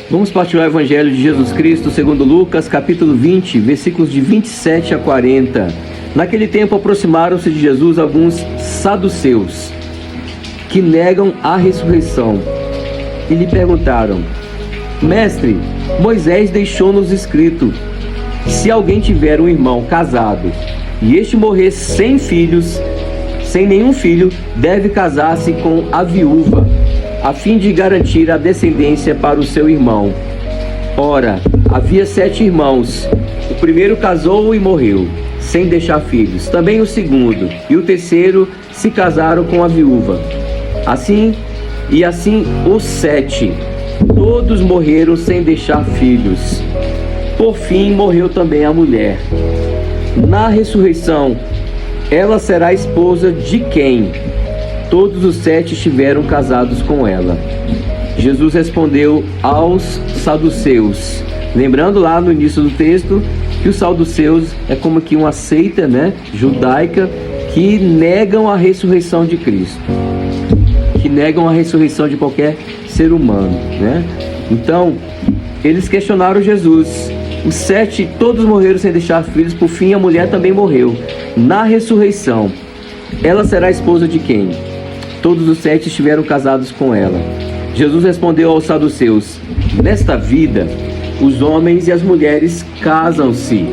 Vamos partilhar o Evangelho de Jesus Cristo segundo Lucas, capítulo 20, versículos de 27 a 40. Naquele tempo aproximaram-se de Jesus alguns saduceus, que negam a ressurreição, e lhe perguntaram: Mestre, Moisés deixou-nos escrito: se alguém tiver um irmão casado, e este morrer sem nenhum filho, deve casar-se com a viúva, a fim de garantir a descendência para o seu irmão. Ora, havia 7 irmãos. O primeiro casou e morreu, sem deixar filhos. Também o segundo e o terceiro se casaram com a viúva. Assim os 7. Todos morreram sem deixar filhos. Por fim, morreu também a mulher. Na ressurreição, ela será esposa de quem? Todos os 7 estiveram casados com ela. Jesus respondeu aos saduceus. Lembrando lá no início do texto que os saduceus é como que uma seita, judaica, que negam a ressurreição de Cristo, que negam a ressurreição de qualquer ser humano, Então, eles questionaram Jesus. Os 7 todos morreram sem deixar filhos. Por fim, a mulher também morreu. Na ressurreição, ela será esposa de quem? Todos os 7 estiveram casados com ela. Jesus respondeu aos saduceus: nesta vida, os homens e as mulheres casam-se,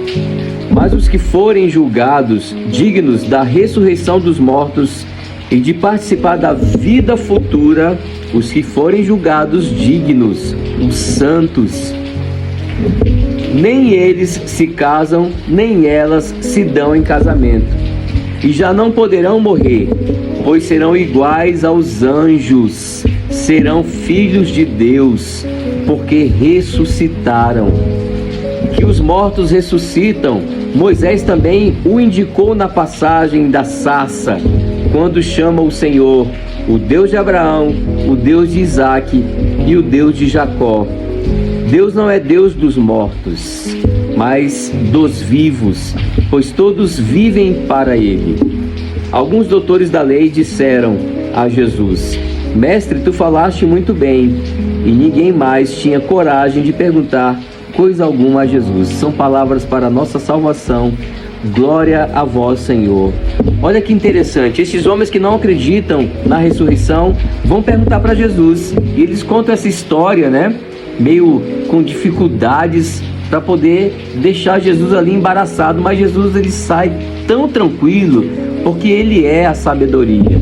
mas os que forem julgados dignos da ressurreição dos mortos e de participar da vida futura, os que forem julgados dignos, os santos, nem eles se casam, nem elas se dão em casamento, e já não poderão morrer, pois serão iguais aos anjos, serão filhos de Deus, porque ressuscitaram. Que os mortos ressuscitam, Moisés também o indicou na passagem da sarça, quando chama o Senhor, o Deus de Abraão, o Deus de Isaque e o Deus de Jacó. Deus não é Deus dos mortos, mas dos vivos, pois todos vivem para Ele. Alguns doutores da lei disseram a Jesus: Mestre, tu falaste muito bem. E ninguém mais tinha coragem de perguntar coisa alguma a Jesus. São palavras para a nossa salvação. Glória a vós, Senhor. Olha que interessante, esses homens que não acreditam na ressurreição vão perguntar para Jesus. E eles contam essa história, meio com dificuldades, para poder deixar Jesus ali embaraçado. Mas Jesus, ele sai tão tranquilo, porque ele é a sabedoria.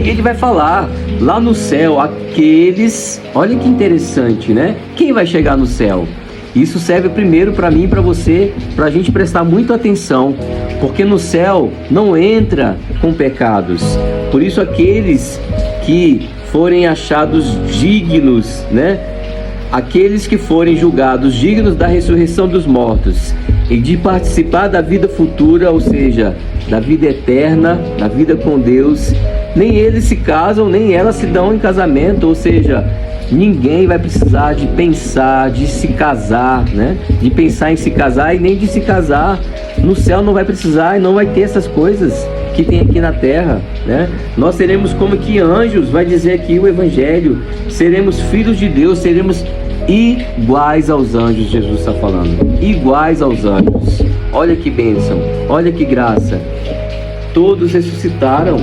E ele vai falar lá no céu, aqueles... Olha que interessante, Quem vai chegar no céu? Isso serve primeiro para mim e para você, para a gente prestar muita atenção, porque no céu não entra com pecados. Por isso aqueles que forem achados dignos, aqueles que forem julgados dignos da ressurreição dos mortos e de participar da vida futura, ou seja, da vida eterna, da vida com Deus, nem eles se casam, nem elas se dão em casamento, ou seja, ninguém vai precisar de pensar, de se casar, de pensar em se casar e nem de se casar. No céu não vai precisar e não vai ter essas coisas que tem aqui na terra, Nós seremos como que anjos, vai dizer aqui o Evangelho, seremos filhos de Deus, seremos iguais aos anjos. Jesus está falando, iguais aos anjos. Olha que bênção, olha que graça. Todos ressuscitaram,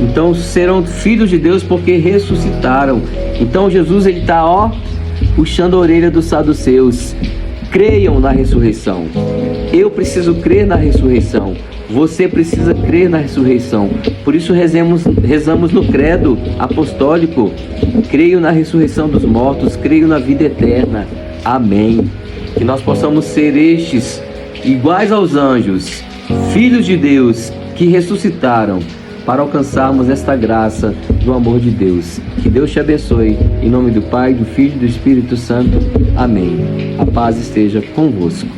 Então serão filhos de Deus porque ressuscitaram. Então Jesus, ele está puxando a orelha dos saduceus. Creiam na ressurreição. Eu preciso crer na ressurreição. Você precisa crer na ressurreição. Por isso rezamos no credo apostólico: creio na ressurreição dos mortos, creio na vida eterna. Amém. Que nós possamos ser estes, iguais aos anjos, filhos de Deus, que ressuscitaram, para alcançarmos esta graça do amor de Deus. Que Deus te abençoe, em nome do Pai, do Filho e do Espírito Santo. Amém. A paz esteja convosco.